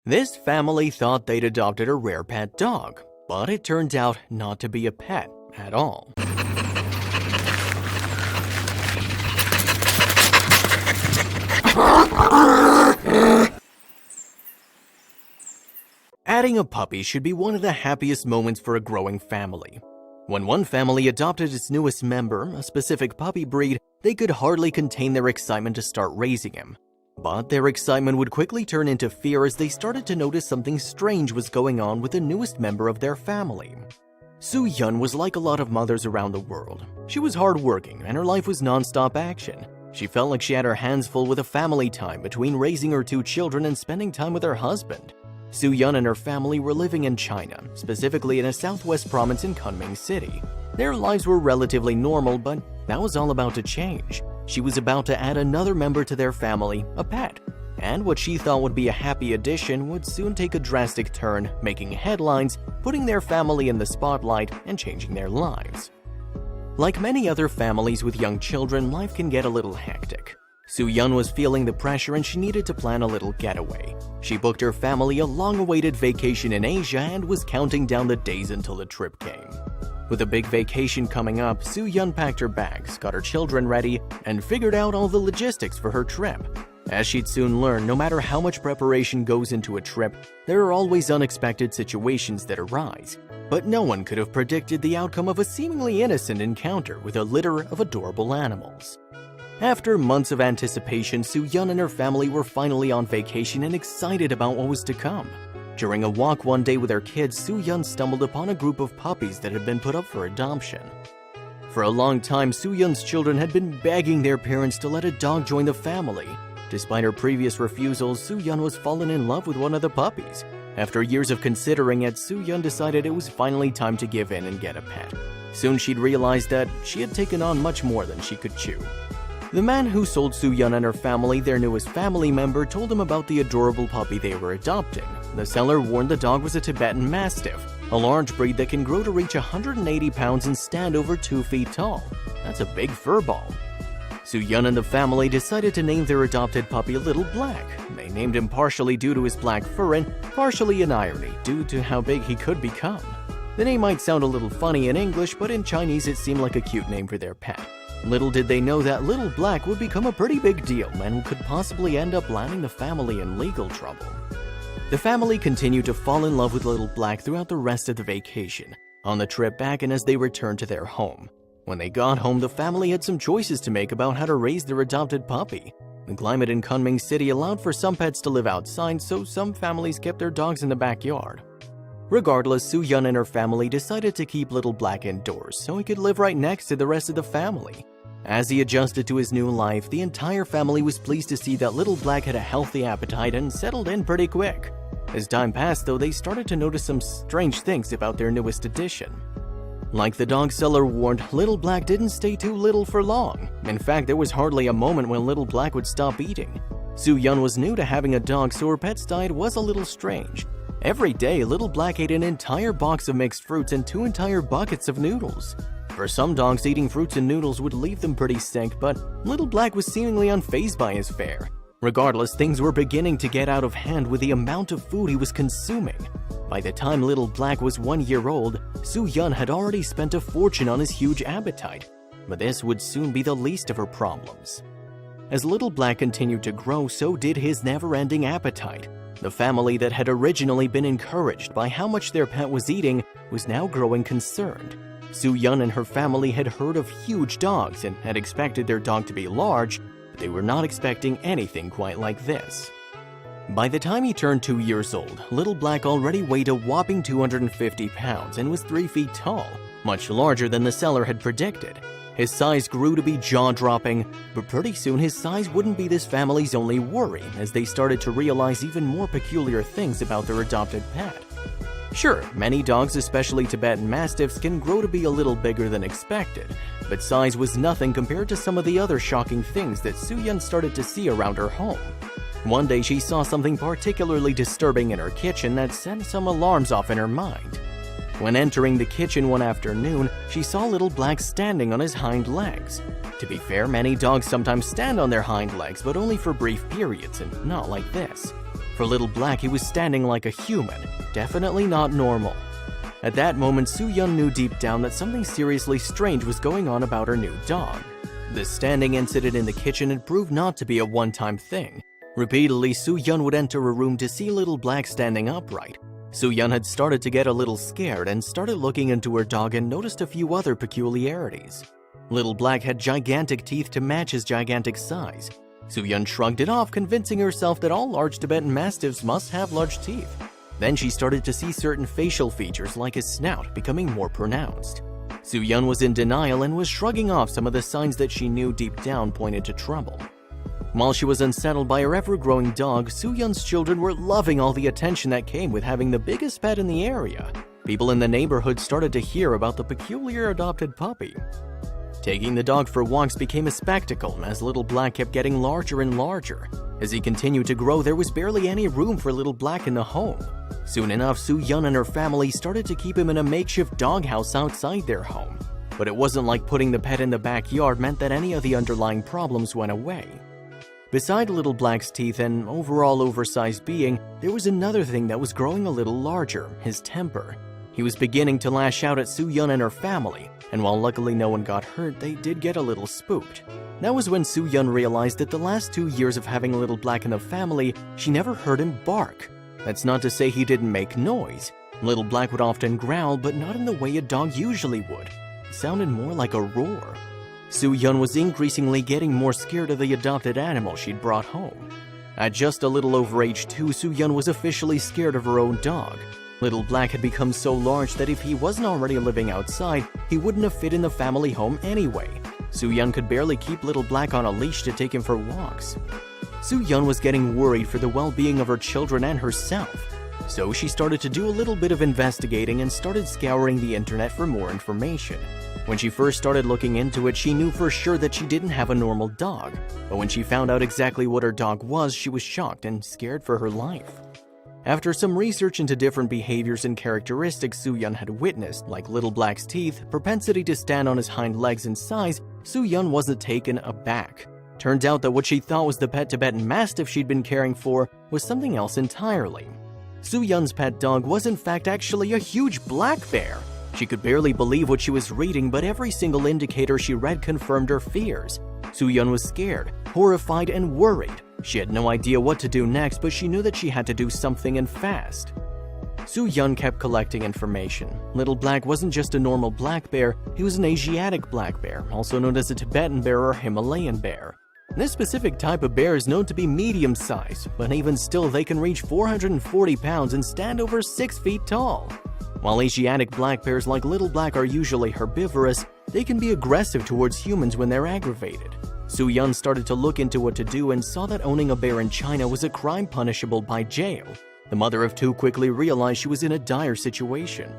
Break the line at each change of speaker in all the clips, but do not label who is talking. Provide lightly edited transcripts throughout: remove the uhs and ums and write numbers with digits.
This family thought they'd adopted a rare pet dog, but it turned out not to be a pet at all. Adding a puppy should be one of the happiest moments for a growing family. When one family adopted its newest member, a specific puppy breed, they could hardly contain their excitement to start raising him. But their excitement would quickly turn into fear as they started to notice something strange was going on with the newest member of their family. Soo-Yun was like a lot of mothers around the world. She was hardworking and her life was non-stop action. She felt like she had her hands full with a family time between raising her 2 children and spending time with her husband. Soo-Yun and her family were living in China, specifically in a southwest province in Kunming City. Their lives were relatively normal, but that was all about to change. She was about to add another member to their family, a pet. And what she thought would be a happy addition would soon take a drastic turn, making headlines, putting their family in the spotlight, and changing their lives. Like many other families with young children, life can get a little hectic. Soo-Yun was feeling the pressure and she needed to plan a little getaway. She booked her family a long-awaited vacation in Asia and was counting down the days until the trip came. With a big vacation coming up, Soo-Yun packed her bags, got her children ready, and figured out all the logistics for her trip. As she'd soon learn, no matter how much preparation goes into a trip, there are always unexpected situations that arise. But no one could have predicted the outcome of a seemingly innocent encounter with a litter of adorable animals. After months of anticipation, Soo-Yun and her family were finally on vacation and excited about what was to come. During a walk one day with her kids, Soo-Yun stumbled upon a group of puppies that had been put up for adoption. For a long time, Soo-Yun's children had been begging their parents to let a dog join the family. Despite her previous refusals, Soo-Yun was fallen in love with one of the puppies. After years of considering it, Soo-Yun decided it was finally time to give in and get a pet. Soon she'd realized that she had taken on much more than she could chew. The man who sold Soo-Yun and her family their newest family member told them about the adorable puppy they were adopting. The seller warned the dog was a Tibetan Mastiff, a large breed that can grow to reach 180 pounds and stand over 2 feet tall. That's a big fur ball. Soo-Yun and the family decided to name their adopted puppy Little Black. They named him partially due to his black fur and partially in irony due to how big he could become. The name might sound a little funny in English, but in Chinese it seemed like a cute name for their pet. Little did they know that Little Black would become a pretty big deal and could possibly end up landing the family in legal trouble. The family continued to fall in love with Little Black throughout the rest of the vacation, on the trip back and as they returned to their home. When they got home, the family had some choices to make about how to raise their adopted puppy. The climate in Kunming City allowed for some pets to live outside, so some families kept their dogs in the backyard. Regardless, Soo-Yun and her family decided to keep Little Black indoors so he could live right next to the rest of the family. As he adjusted to his new life, the entire family was pleased to see that Little Black had a healthy appetite and settled in pretty quick. As time passed, though, they started to notice some strange things about their newest addition. Like the dog seller warned, Little Black didn't stay too little for long. In fact, there was hardly a moment when Little Black would stop eating. Soo-Yun was new to having a dog, so her pet's diet was a little strange. Every day, Little Black ate an entire box of mixed fruits and 2 entire buckets of noodles. For some dogs, eating fruits and noodles would leave them pretty sick, but Little Black was seemingly unfazed by his fare. Regardless, things were beginning to get out of hand with the amount of food he was consuming. By the time Little Black was 1 year old, Soo-Yun had already spent a fortune on his huge appetite, but this would soon be the least of her problems. As Little Black continued to grow, so did his never-ending appetite. The family that had originally been encouraged by how much their pet was eating was now growing concerned. Soo-Yun and her family had heard of huge dogs and had expected their dog to be large, but they were not expecting anything quite like this. By the time he turned 2 years old, Little Black already weighed a whopping 250 pounds and was 3 feet tall, much larger than the seller had predicted. His size grew to be jaw-dropping, but pretty soon his size wouldn't be this family's only worry as they started to realize even more peculiar things about their adopted pet. Sure, many dogs, especially Tibetan Mastiffs, can grow to be a little bigger than expected, but size was nothing compared to some of the other shocking things that Soo-Yun started to see around her home. One day she saw something particularly disturbing in her kitchen that sent some alarms off in her mind. When entering the kitchen one afternoon, she saw Little Black standing on his hind legs. To be fair, many dogs sometimes stand on their hind legs, but only for brief periods and not like this. For Little Black, he was standing like a human, definitely not normal. At that moment, Soo-yeon knew deep down that something seriously strange was going on about her new dog. The standing incident in the kitchen had proved not to be a one-time thing. Repeatedly, Soo-yeon would enter a room to see Little Black standing upright. Soo-yeon had started to get a little scared and started looking into her dog and noticed a few other peculiarities. Little Black had gigantic teeth to match his gigantic size. Soo-yeon shrugged it off, convincing herself that all large Tibetan Mastiffs must have large teeth. Then she started to see certain facial features like his snout becoming more pronounced. Soo-yeon was in denial and was shrugging off some of the signs that she knew deep down pointed to trouble. While she was unsettled by her ever-growing dog, Soo-yeon's children were loving all the attention that came with having the biggest pet in the area. People in the neighborhood started to hear about the peculiar adopted puppy. Taking the dog for walks became a spectacle as Little Black kept getting larger and larger. As he continued to grow, there was barely any room for Little Black in the home. Soon enough, Soo-yeon and her family started to keep him in a makeshift doghouse outside their home. But it wasn't like putting the pet in the backyard meant that any of the underlying problems went away. Beside Little Black's teeth and overall oversized being, there was another thing that was growing a little larger, his temper. He was beginning to lash out at Soo-yeon and her family, and while luckily no one got hurt, they did get a little spooked. That was when Soo-yeon realized that the last 2 years of having Little Black in the family, she never heard him bark. That's not to say he didn't make noise. Little Black would often growl, but not in the way a dog usually would. It sounded more like a roar. Soo-yeon was increasingly getting more scared of the adopted animal she'd brought home. At just a little over age 2, Soo-yeon was officially scared of her own dog. Little Black had become so large that if he wasn't already living outside, he wouldn't have fit in the family home anyway. Soo-yeon could barely keep Little Black on a leash to take him for walks. Soo-yeon was getting worried for the well-being of her children and herself. So she started to do a little bit of investigating and started scouring the internet for more information. When she first started looking into it, she knew for sure that she didn't have a normal dog. But when she found out exactly what her dog was, she was shocked and scared for her life. After some research into different behaviors and characteristics Soo-yeon had witnessed, like Little Black's teeth, propensity to stand on his hind legs and size, Soo-yeon wasn't taken aback. Turned out that what she thought was the pet Tibetan Mastiff she'd been caring for was something else entirely. Soo-yeon's pet dog was in fact actually a huge black bear. She could barely believe what she was reading, but every single indicator she read confirmed her fears. Soo-yeon was scared, horrified, and worried. She had no idea what to do next, but she knew that she had to do something and fast. Soo-yeon kept collecting information. Little Black wasn't just a normal black bear, he was an Asiatic black bear, also known as a Tibetan bear or Himalayan bear. This specific type of bear is known to be medium-sized, but even still they can reach 440 pounds and stand over 6 feet tall. While Asiatic black bears like Little Black are usually herbivorous, they can be aggressive towards humans when they're aggravated. Soo-yeon started to look into what to do and saw that owning a bear in China was a crime punishable by jail. The mother of two quickly realized she was in a dire situation.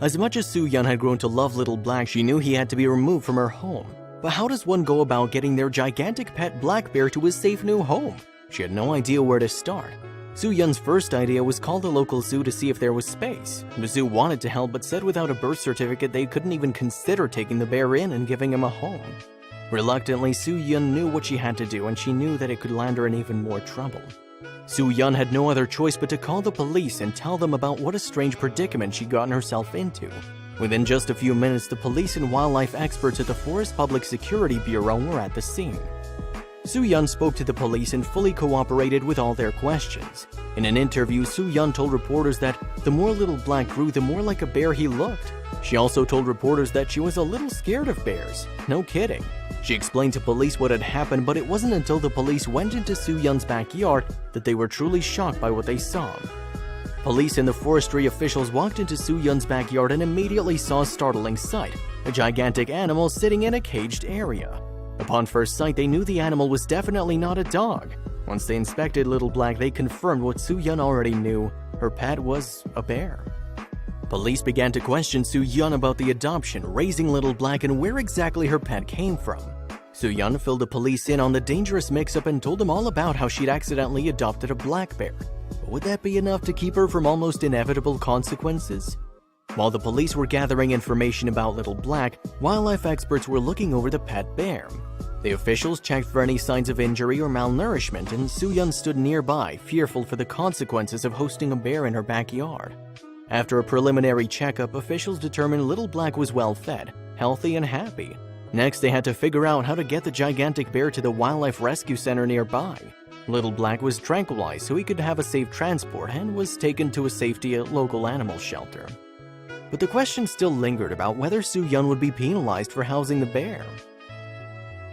As much as Soo-yeon had grown to love Little Black, she knew he had to be removed from her home. But how does one go about getting their gigantic pet black bear to his safe new home? She had no idea where to start. Soo-yeon's first idea was call the local zoo to see if there was space. The zoo wanted to help but said without a birth certificate they couldn't even consider taking the bear in and giving him a home. Reluctantly, Soo-yeon knew what she had to do and she knew that it could land her in even more trouble. Soo-yeon had no other choice but to call the police and tell them about what a strange predicament she'd gotten herself into. Within just a few minutes, the police and wildlife experts at the Forest Public Security Bureau were at the scene. Soo-yeon spoke to the police and fully cooperated with all their questions. In an interview, Soo-yeon told reporters that the more Little Black grew, the more like a bear he looked. She also told reporters that she was a little scared of bears. No kidding. She explained to police what had happened, but it wasn't until the police went into Soo-yeon's backyard that they were truly shocked by what they saw. Police and the forestry officials walked into Soo-yeon's backyard and immediately saw a startling sight, a gigantic animal sitting in a caged area. Upon first sight, they knew the animal was definitely not a dog. Once they inspected Little Black, they confirmed what Soo-yeon already knew. Her pet was a bear. Police began to question Soo-yeon about the adoption, raising Little Black, and where exactly her pet came from. Soo-yeon filled the police in on the dangerous mix-up and told them all about how she'd accidentally adopted a black bear. But would that be enough to keep her from almost inevitable consequences? While the police were gathering information about Little Black, wildlife experts were looking over the pet bear. The officials checked for any signs of injury or malnourishment, and Soo-yeon stood nearby, fearful for the consequences of hosting a bear in her backyard. After a preliminary checkup, officials determined Little Black was well fed, healthy, and happy. Next, they had to figure out how to get the gigantic bear to the wildlife rescue center nearby. Little Black was tranquilized so he could have a safe transport and was taken to a safety local animal shelter. But the question still lingered about whether Soo-yeon would be penalized for housing the bear.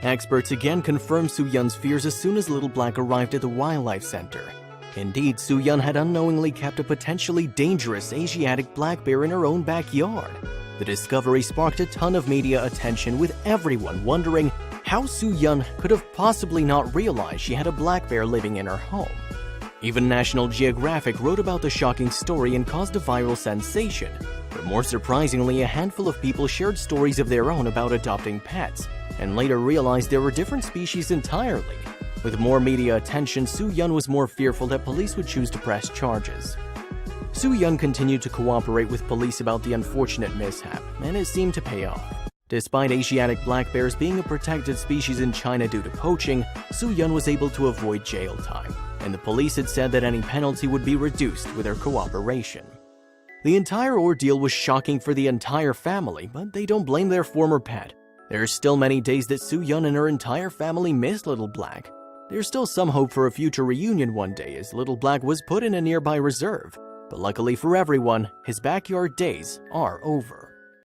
Experts again confirmed Soo-yeon's fears as soon as Little Black arrived at the wildlife center. Indeed, Soo-yeon had unknowingly kept a potentially dangerous Asiatic black bear in her own backyard. The discovery sparked a ton of media attention, with everyone wondering how Soo-yeon could have possibly not realized she had a black bear living in her home. Even National Geographic wrote about the shocking story and caused a viral sensation. But more surprisingly, a handful of people shared stories of their own about adopting pets, and later realized there were different species entirely. With more media attention, Soo-yeon was more fearful that police would choose to press charges. Soo-yeon continued to cooperate with police about the unfortunate mishap, and it seemed to pay off. Despite Asiatic black bears being a protected species in China due to poaching, Soo-yeon was able to avoid jail time, and the police had said that any penalty would be reduced with her cooperation. The entire ordeal was shocking for the entire family, but they don't blame their former pet. There are still many days that Soo-yeon and her entire family miss Little Black. There's still some hope for a future reunion one day, as Little Black was put in a nearby reserve. But luckily for everyone, his backyard days are over.